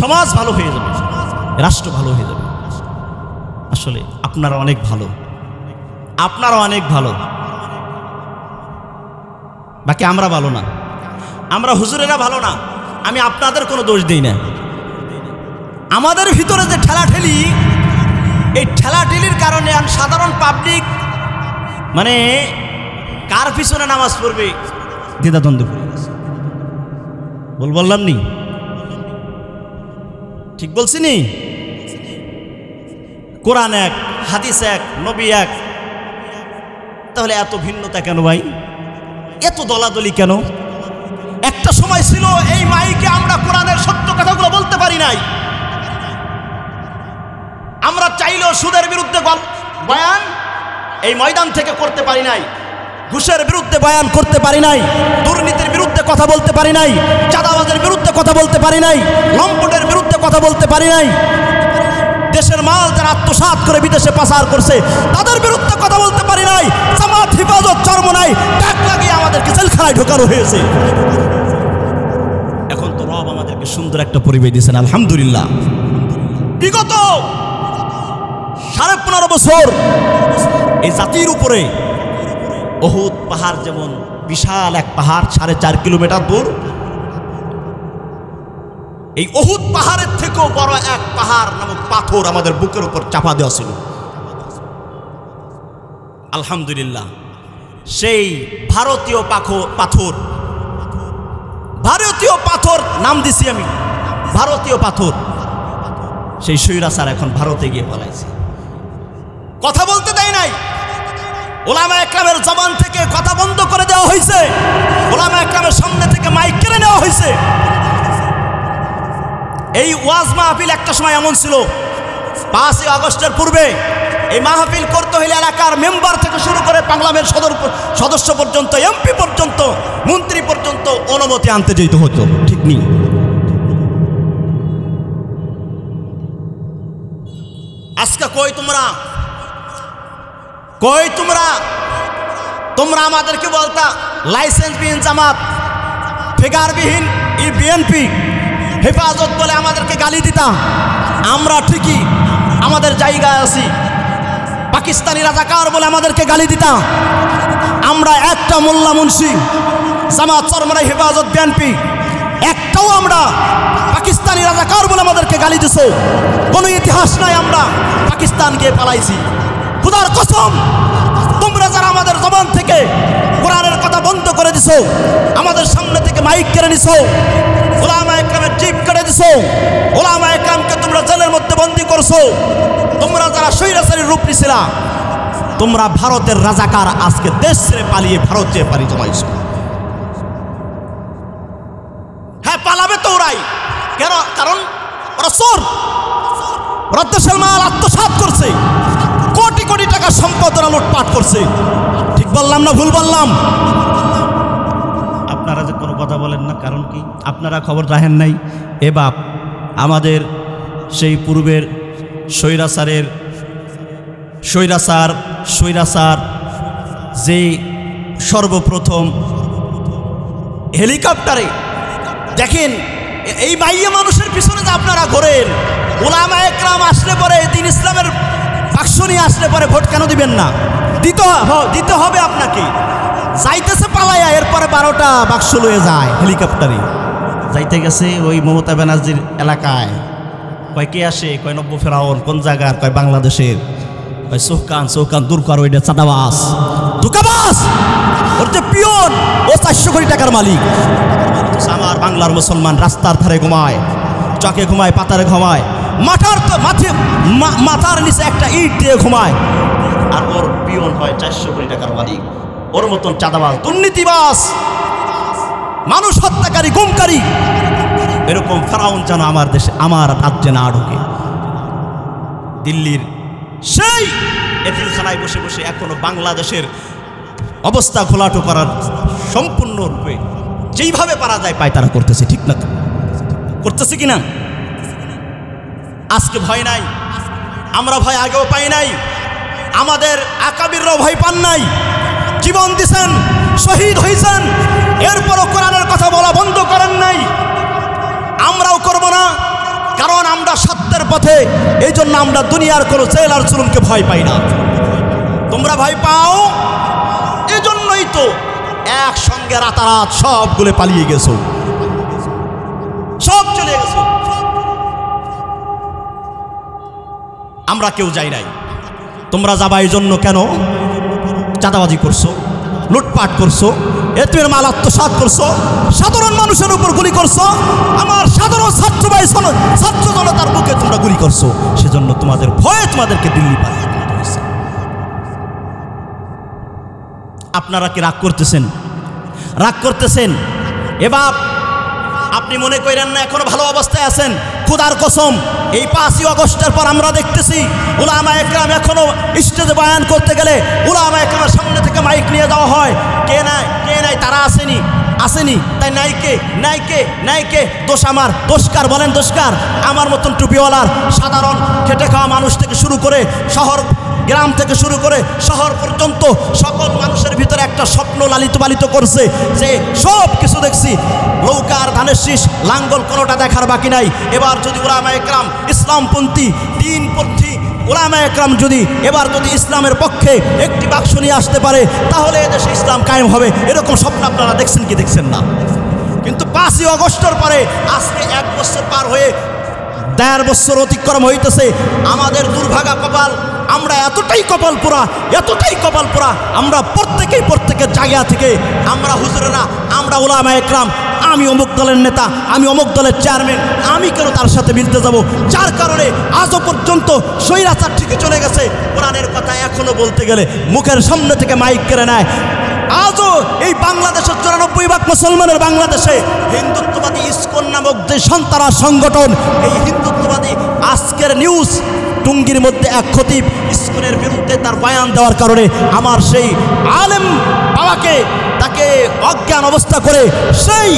সমাজ ভালো হয়ে যাবে, রাষ্ট্র ভালো হয়ে যাবে। আসলে আপনারা অনেক ভালো, আপনারা অনেক ভালো, বাকি আমরা ভালো না, আমরা হুজুরেরা ভালো না। আমি আপনাদের কোনো দোষ দিই না। আমাদের ভিতরে যে ঠেলাঠেলি, এই ঠেলাঠেলির কারণে সাধারণ পাবলিক মানে কার পিছনে নামাজ পড়বে দ্বিধাদ্বন্দ্বে পড়ে গেছে। বললাম নি? ঠিক বলছি নি? কোরআন এক, হাদিস এক, নবী এক, তাহলে এত ভিন্নতা কেন ভাই? এত দলাদলি কেন? একটা সময় ছিল এই মাইকে আমরা কোরআনের সত্য কথাগুলো বলতে পারি নাই, আমরা চাইলেও সুদের বিরুদ্ধে বয়ান এই ময়দান থেকে করতে পারি নাই, ঘুষের বিরুদ্ধে বয়ান করতে পারি নাই, দুর্নীতির বিরুদ্ধে কথা বলতে পারি নাই, চাঁদাবাজের বিরুদ্ধে কথা বলতে পারি নাই, লম্পটের বিরুদ্ধে কথা বলতে পারি নাই, দেশের মাল যারা আত্মসাৎ করে বিদেশে পাচার করছে তাদের বিরুদ্ধে কথা বলতে পারি নাই। জামাত, হিফাজত, চরমনাই ডাক লাগিয়ে আমাদেরকে জেলখানায় ঢোকানো হয়েছে। এখন তো রব আমাদেরকে সুন্দর একটা পরিবেশ দিয়েছেন, আলহামদুলিল্লাহ। বিগত 15.5 বছর এই জাতির উপরে উহুদ পাহাড় যেমন বিশাল এক পাহাড়, 4.5 কিলোমিটার দূর, এই উহুদ পাহাড়ের থেকেও বড় এক পাহাড় নামক পাথর আমাদের বুকের উপর চাপা দেওয়া ছিল। আলহামদুলিল্লাহ, সেই ভারতীয় পাথর, ভারতীয় পাথর নাম দিছি আমি, ভারতীয় পাথর। সেই স্বৈরাচার এখন ভারতে গিয়ে পালাইছে, কথা বলতে দেয় নাই। ওলামা একরামের জবান থেকে কথা বন্ধ করে দেওয়া হয়েছে, ওলামা একরামের সামনে থেকে মাইক কেড়ে নেওয়া হয়েছে। এই ওয়াজ মাহফিল একটা সময় এমন ছিল, 5ই আগস্টের পূর্বে এই মাহফিল করতে হইলে এলাকার মেম্বার থেকে শুরু করে পার্লামেন্ট সদস্য পর্যন্ত, এমপি পর্যন্ত, মন্ত্রী পর্যন্ত অনুমতি আনতে যেতে হতো, ঠিক নেই? আজকে কই তোমরা, কই তোমরা? তোমরা আমাদেরকে বলতা লাইসেন্সবিহীন জামাত, ফিগারবিহীন এই বিএনপি, হেফাজত বলে আমাদেরকে গালি দিতা। আমরা ঠিকই আমাদের জায়গায় আছি, পাকিস্তানি রাজাকার বলে আমাদেরকে গালি দিতা। আমরা একটা মোল্লা মুন্সি, জামাত, চরমনাই, হেফাজত, বিএনপি, একটাও আমরা পাকিস্তানি রাজাকার বলে আমাদেরকে গালি দিছ। কোনো ইতিহাস নাই আমরা পাকিস্তান গিয়ে পালাইছি। খোদার কসম, তোমরা যারা আমাদের জবান থেকে কোরআনের কথা বন্ধ করে দিছো, আমাদের সামনে থেকে মাইক কেড়ে নিছো, ওলামা একরামের জিপ কেড়ে দিছো, ওলামা একরামকে তোমরা জেলের মধ্যে বন্দী করছো, তোমরা যারা স্বৈরাচারীর রূপ নিছিলা, তোমরা ভারতের রাজাকার আজকে দেশ ছেড়ে পালিয়ে ভারতে পাড়ি জমাইছো। হ্যাঁ, পালাবে তো ওরাই। কেন? কারণ ওরা চোর, ওরা দেশের মাল আত্মসাৎ করছে, কোটি কোটি টাকা সম্পদ ওরা লুটপাট করছে। ঠিক বললাম না ভুল বললাম? আপনারা যে কোনো কথা বলেন না, কারণ কি? আপনারা খবর রাখেন নাই। এ বাপ, আমাদের সেই পূর্বের স্বৈরাচার যে সর্বপ্রথম হেলিকপ্টারে, দেখেন এই মাইয়া মানুষের পিছনে যে আপনারা ঘোরেন, ওলামা একরাম আসলে পরে, দিন ইসলামের বাক্স নিয়ে আসলে পরে ভোট কেন দিবেন না? দিতে হবে আপনাকে। যাইতেছে পালাইয়া, এরপরে 12টা বাক্স লয়ে যায় হেলিকপ্টারে। যাইতে গেছে ওই মমতা ব্যানার্জির এলাকায়, কয় কে আসে? কয় নব্য ফেরাউন। কোন জায়গার? কয় বাংলাদেশের। কয় চৌকান দূর কর, ওইটা চাঁদাবাস, ধোঁকাবাস। ওর যে পিয়ন, ও 400 কোটি টাকার মালিক। আমার বাংলার মুসলমান রাস্তার ধারে ঘুমায়, চকে ঘুমায়, পাতারে ঘুমায়, মাথার নিচে একটা ইট দিয়ে ঘুমায়, আর ওর পিয়ন হয় 400 কোটি টাকার মালিক। ওর মতন চাঁদাবাজ, দুর্নীতিবাজ, মানুষ হত্যাকারী, গুমকারী, এরকম ফেরাউন যেন আমার দেশে, আমার রাজ্যে না ঢুকে। দিল্লির সেই এতিমখানায় বসে বসে এখনো বাংলাদেশের অবস্থা ঘোলাটো করার সম্পূর্ণরূপে যেইভাবে পারা যায় পায়তারা করতেছে। ঠিক না? করতেছে কিনা? আজকে ভয় নাই, আমরা ভয় আগেও পাই নাই, আমাদের আকাবিররাও ভয় পান নাই, জীবন দিছেন, শহীদ হয়েছেন, এরপরও কোরআনের কথা বলা বন্ধ করেন নাই। আমরাও করব না, কারণ আমরা সত্যের পথে, এই জন্য আমরা দুনিয়ার কোনো জেল আর জুলুমকে ভয় পাই না। তোমরা ভয় পাও, এজন্যই তো একসঙ্গে রাতারাত সবগুলো পালিয়ে গেছো, সব চলে গেছো। আমরা কেউ যাই নাই। তোমরা যাবা এই জন্য কেন? চাঁদাবাজি করছো, লুটপাট করছো, এতিমের মাল আত্মসাৎ করছো, সাধারণ মানুষের উপর গুলি করছো, আমার সাধারণ ছাত্র ভাই ছাত্র জনতার বুকে তোমরা গুলি করছো। সেজন্য তোমাদের ভয়ে তোমাদেরকে দিল্লি পাঠিয়ে দিতে হয়েছে। আপনারা কি রাগ করতেছেন? রাগ করতেছেন? এবার আপনি মনে করেন না এখনো ভালো অবস্থায় আছেন। খোদার কসম, এই 5ই আগস্টের পর আমরা দেখতেছি উলামা একরাম এখনো স্টেজে বয়ান করতে গেলে উলামা একরামের সামনে থেকে মাইক নিয়ে যাওয়া হয়। কে নাই তারা আসেনি, তাই নাইকে দোষ আমার, দোষকার বলেন, দোষকার আমার মতন টুপিওয়ালার সাধারণ খেটে খাওয়া মানুষ থেকে শুরু করে শহর, গ্রাম থেকে শুরু করে শহর পর্যন্ত সকল মানুষের ভিতরে একটা স্বপ্ন লালিত পালিত করছে যে সব কিছু দেখছি, নৌকার ধানের শীষ, লাঙ্গল কোনোটা দেখার বাকি নাই। এবার যদি উলামা একরাম ইসলামপন্থী, দ্বীনপন্থী উলামা একরাম যদি ইসলামের পক্ষে একটি বাক্স নিয়ে আসতে পারে, তাহলে এদেশে ইসলাম কায়েম হবে। এরকম স্বপ্ন আপনারা দেখছেন কি দেখছেন না? কিন্তু 5ই আগস্টের পরে আজকে 1 বছর পার হয়ে 4 বছর অতিক্রম হইতেছে। আমাদের দুর্ভাগা কপাল, আমরা এতটাই কপাল পোড়া, আমরা প্রত্যেকের জায়গা থেকে আমরা হুজুরেরা, আমরা উলামায়ে কেরাম, আমি অমুক দলের নেতা, আমি অমুক দলের চেয়ারম্যান, আমি কেন তার সাথে মিলতে যাব? যার কারণে আজও পর্যন্ত স্বৈরাচার ঠিকই চলে গেছে। কোরআনের কথা এখনো বলতে গেলে মুখের সামনে থেকে মাইক কেড়ে নেয়। আজও এই বাংলাদেশের 94% মুসলমানের বাংলাদেশে হিন্দুত্ববাদী ইসকন নামক যে সন্ত্রাস সংগঠন, এই হিন্দুত্ববাদী আজকের নিউজ টুঙ্গির মধ্যে এক খতিব ইসকনের বিরুদ্ধে তার বয়ান দেওয়ার কারণে আমার সেই আলেম বাবাকে তাকে অজ্ঞান অবস্থা করে সেই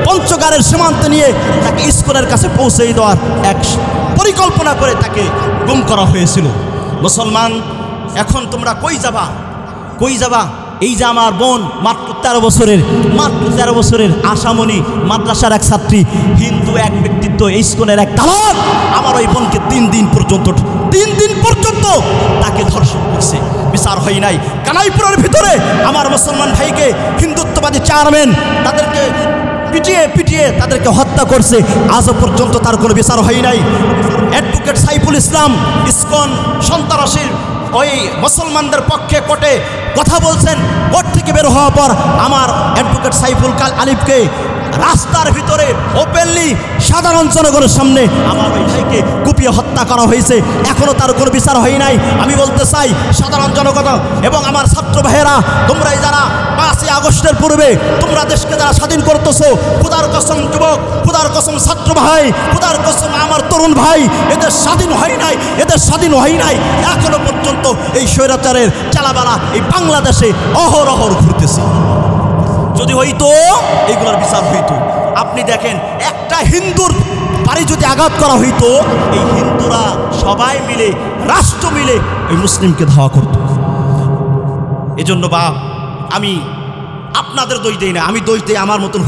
পঞ্চগড়ের সীমান্তে নিয়ে তাকে ইসকনের কাছে পৌঁছে দেওয়ার এক পরিকল্পনা করে তাকে গুম করা হয়েছিল। মুসলমান, এখন তোমরা কই যাবা? এই যে আমার বোন মাত্র 13 বছরের আশামণি, মাদ্রাসার এক ছাত্রী, হিন্দু এক ব্যক্তিত্ব, ইসকনের এক দালাল, আমার ওই বোনকে 3 দিন পর্যন্ত তাকে ধর্ষণ করছে, বিচার হয় নাই। কানাইপুরের ভিতরে আমার মুসলমান ভাইকে হিন্দুত্ববাদী চেয়ারম্যান তাদেরকে পিটিয়ে তাদেরকে হত্যা করছে, আজও পর্যন্ত তার কোনো বিচার হয় নাই। অ্যাডভোকেট সাইফুল ইসলাম ইসকন সন্ত্রাসীর ওই মুসলমানদের পক্ষে কোর্টে কথা বলছেন। কোর্ট থেকে বের হওয়ার পর আমার অ্যাডভোকেট সাইফুল আলিফকে রাস্তার ভিতরে ওপেনলি সাধারণ জনগণের সামনে আমার ওই ভাইকে কুপিয়ে হত্যা করা হয়েছে, এখনও তার কোনো বিচার হয় নাই। আমি বলতে চাই সাধারণ জনগণ এবং আমার ছাত্র ভাইয়েরা, তোমরাই যারা 5ই আগস্টের পূর্বে তোমরা দেশকে যারা স্বাধীন করতেছো, খোদার কসম যুবক, খোদার কসম ছাত্র ভাই, খোদার কসম আমার তরুণ ভাই, এদের স্বাধীন হয় নাই। এখনো পর্যন্ত এই স্বৈরাচারের চালাবালা এই বাংলাদেশে অহরহ ঘুরতেছে। যদি হইতো এইগুলোর বিচার হইতো। আপনি দেখেন, একটা হিন্দুর বাড়ি যদি আঘাত করা হইতো, এই হিন্দুরা সবাই মিলে, রাষ্ট্র মিলে এই মুসলিমকে ধাওয়া করত। এজন্য বাপ, আমি আপনাদের দোষ দেই না, আমি দোষ দেই আমার মতন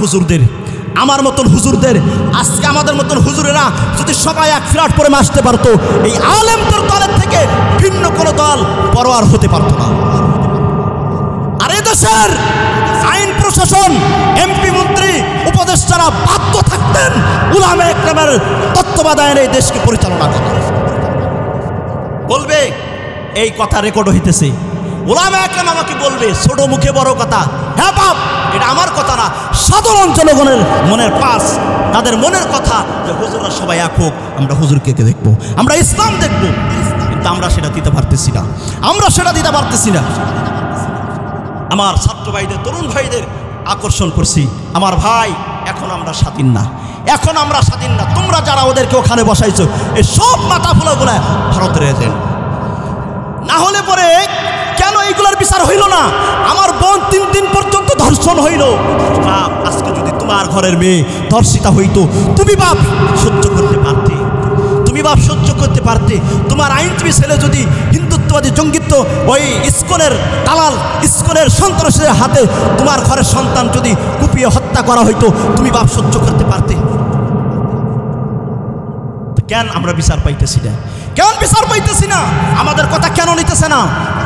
হুজুরদের। আজকে আমাদের মতন হুজুরেরা যদি সবাই এক প্ল্যাটফর্মে পরে আসতে পারতো, এই আলেমদের দলের থেকে ভিন্ন কোনো দল পরোয়ার হতে পারতো না। আর এদেশের আইন প্রশাসন, এমপি, মন্ত্রী, উপদেষ্টারা বাধ্য থাকতেন উলামায়ে কেরামের তত্ত্বাবধানে এই দেশকে পরিচালনা করতে। বলবে, এই কথা রেকর্ড হইতেছে, উলামায়ে কেরাম আমাকে বলবে ছোট মুখে বড় কথা। হ্যাঁ বাপ, এটা আমার কথা না, সাধারণ জনগণের মনের পাশ, তাদের মনের কথা যে হুজুররা সবাই এক হোক, আমরা হুজুরকে দেখবো, আমরা ইসলাম দেখবো। কিন্তু আমরা সেটা দিতে পারতেছি না। আমার ছাত্র ভাইদের, তরুণ ভাইদের আকর্ষণ করছি, আমার ভাই, এখন আমরা স্বাধীন না। তোমরা যারা ওদেরকে ওখানে বসাইছো, এই সব মাথা ফুলাগুলা ভারতের এজেন্ট। না হলে পরে কেন এইগুলার বিচার হইল না? আমার বোন 3 দিন পর্যন্ত ধর্ষণ হইল। বাপ, আজকে যদি তোমার ঘরের মেয়ে ধর্ষিতা হইতো, তুমি বাপ সহ্য করতে পারতে? তোমার আইনজীবী ছেলে যদি হিন্দুত্ববাদী জঙ্গিত্ব, ওই ইসকনের দালাল, ইসকনের সন্ত্রাসীদের হাতে তোমার ঘরের সন্তান যদি কুপিয়ে হত্যা করা হইতো, তুমি বাপ সহ্য করতে পারতে? কেন আমরা বিচার পাইতেছি না? আমাদের কথা কেন নিতেছে না?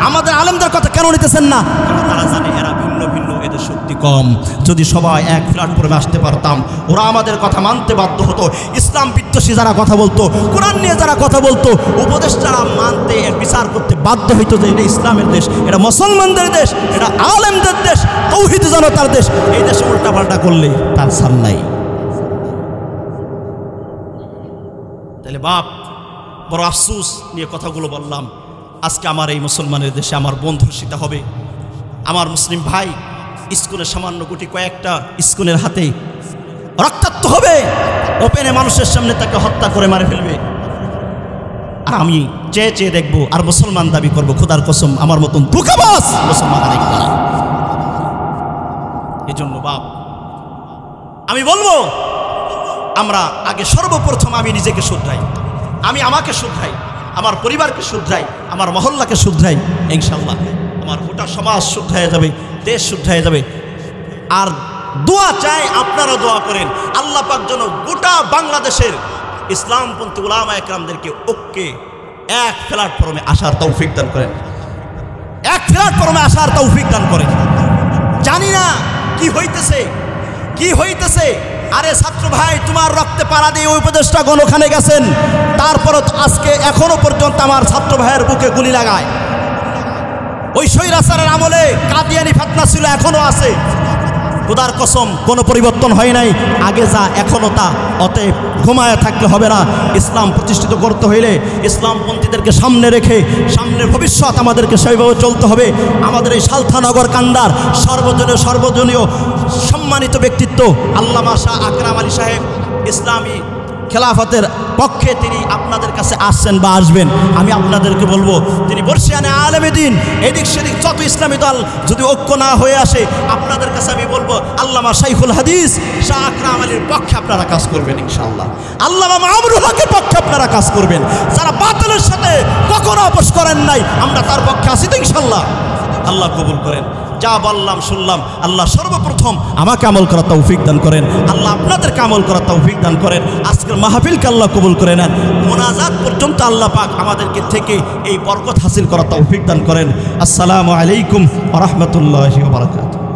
আমাদের আলেমদের কথা কেন নিতেছেন না? কারণ তারা জানে এরা ভিন্ন, এদের শক্তি কম। যদি সবাই এক প্ল্যাটফর্মে আসতে পারতাম, ওরা আমাদের কথা মানতে বাধ্য হতো। ইসলাম বিদ্বেষী যারা কথা বলতো, কোরআন নিয়ে যারা কথা বলতো, উপদেষ্টারা মানতে, বিচার করতে বাধ্য হইতো যে এটা ইসলামের দেশ, এটা মুসলমানদের দেশ, এটা আলেমদের দেশ, তৌহিদি জনতার দেশ। এই দেশে উল্টাপাল্টা করলে তার ছাড় নাই। তাহলে বাপ, বড় আফসোস নিয়ে কথাগুলো বললাম। আজকে আমার এই মুসলমানের দেশে আমার বোন ধর্ষিত হবে, আমার মুসলিম ভাই ইসকনের সামান্য কয়েকটা ইসকনের হাতে রক্তাক্ত হবে, ওপেনে মানুষের সামনে তাকে হত্যা করে মারে ফেলবে, আর আমি চেয়ে দেখবো আর মুসলমান দাবি করবো। খোদার কসম, আমার মতন ধোঁকাবাজ মুসলমান আরেক নাই। এজন্য বাপ, আমি বলবো, আমরা আগে সর্বপ্রথম আমি নিজেকে শুধরাই, আমি আমাকে শুধরাই, আমার পরিবারকে শুধরাই, আমার মহল্লাকে শুধরাই, ইনশাআল্লাহ আমার গোটা সমাজ শুধরাইয়া যাবে, দেশ শুধরাইয়া যাবে। আর দোয়া চাই, আপনারা দোয়া করেন আল্লাহ পাক যেন গোটা বাংলাদেশের ইসলামপন্থী উলামায়ে কেরামদেরকে ঐক্যে এক প্ল্যাটফর্মে আসার তৌফিক দান করেন। জানি না কি হইতেছে, আরে ছাত্র ভাই, তোমার রক্তে পাড়া দিয়ে ওই উপদেষ্টাগণ ওখানে গেছেন, তারপরও আজকে এখনো পর্যন্ত আমার ছাত্র ভাইয়ের বুকে গুলি লাগায়। ওই স্বৈরাচারের আমলে কাদিয়ানি ফিতনা ছিল, এখনো আছে। খোদার কসম, কোনো পরিবর্তন হয় নাই, আগে যা এখনো তা। অতএব ঘুমায় থাকলে হবে না। ইসলাম প্রতিষ্ঠিত করতে হইলে ইসলামপন্থীদেরকে সামনে রেখে সামনের ভবিষ্যৎ আমাদেরকে সেইভাবে চলতে হবে। আমাদের এই সালথানগর কান্দার সর্বজনীয় সম্মানিত ব্যক্তিত্ব আল্লামা শাহ আকরাম আলী সাহেব ইসলামী খেলাফতের পক্ষে তিনি আপনাদের কাছে আসছেন বা আসবেন। আমি আপনাদেরকে বলবো, তিনি বর্ষিয়ানে আলেমে দিন, এদিক সেদিক যত ইসলামী দল যদি ঐক্য না হয়ে আসে, আপনাদের কাছে আমি বলবো আল্লামা শাইখুল হাদিস শাহ আকরাম আলীর পক্ষে আপনারা কাজ করবেন ইনশাআল্লাহ। আল্লামা মামুনুল হকের পক্ষে আপনারা কাজ করবেন। যারা বাতিলের সাথে কখনো আপোষ করেন নাই, আমরা তার পক্ষে আছি তো ইনশাআল্লাহ। আল্লাহ কবুল করেন। যা বললাম শুনলাম, আল্লাহ সর্বপ্রথম আমাকে আমল করার তৌফিক দান করেন, আল্লাহ আপনাদেরকে আমল করার তৌফিক দান করেন। আজকের মাহফিলকে আল্লাহ কবুল করে নেন। মোনাজাত পর্যন্ত আল্লাহ পাক আমাদেরকে থেকে এই বরকত হাসিল করার তৌফিক দান করেন। আসসালামু আলাইকুম ওয়া রাহমাতুল্লাহি ওয়া বারাকাতুহু।